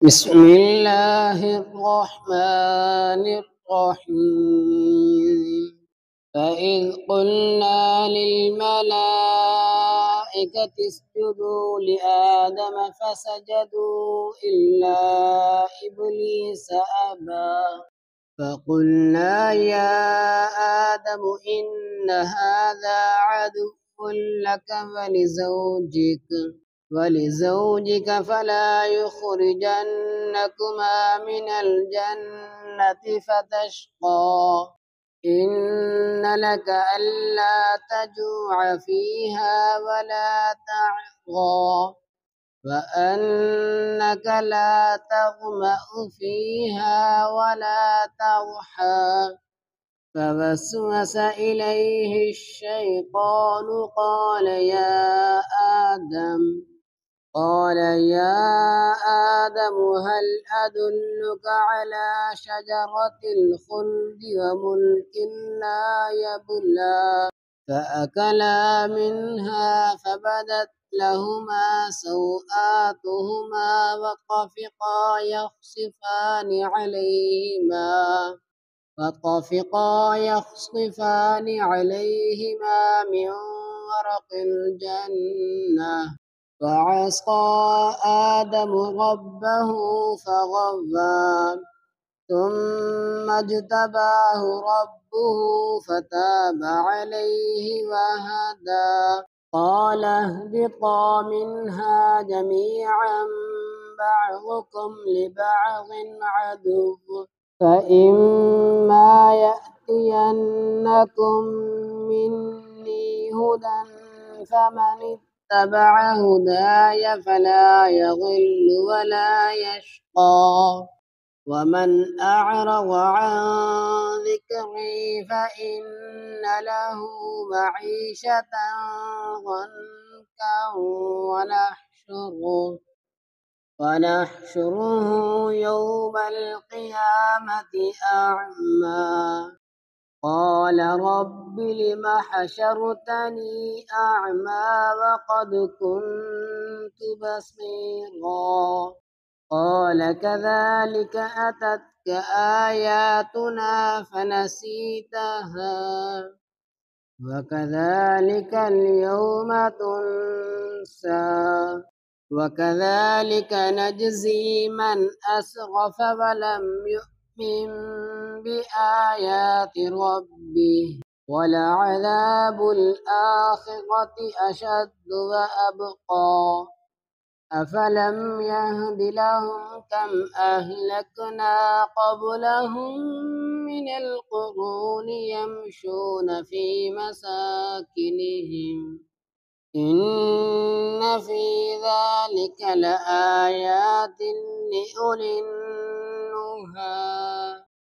بسم الله الرحمن الرحيم فإذ قلنا للملائكة اسجدوا لآدم فسجدوا إلا إبليس أبى فقلنا يا آدم إن هذا عدو لك ولزوجك فلا يخرجنكما من الجنة فتشقى إن لك ألا تجوع فيها ولا تعرى وأنك لا تظمأ فيها ولا تضحى فوسوس إليه الشيطان قال يا آدم هل أدلك على شجرة الخلد وملك لا يبلى فأكلا منها فبدت لهما سوآتهما وطفقا يخصفان عليهما من ورق الجنة وعصى آدم ربه فغوى ثم اجتباه ربه فتاب عليه وهدى قال اهبطا منها جميعا بعضكم لبعض عدو فإما يأتينكم مني هدى فمن اتبع هداي فلا يضل ولا يشقى ومن أعرض عن ذكري فإن له معيشة ضنكا ونحشره يوم القيامة أعمى قال رب لم حشرتني أعمى وقد كنت بصيرا قال كذلك أتتك آياتنا فنسيتها وكذلك اليوم تنسى وكذلك نجزي من أسرف ولم يؤمن بآيات ربه ولعذاب الآخرة أشد وأبقى أفلم يهد لهم كم أهلكنا قبلهم من القرون يمشون في مساكنهم إن في ذلك لآيات لأولي النهى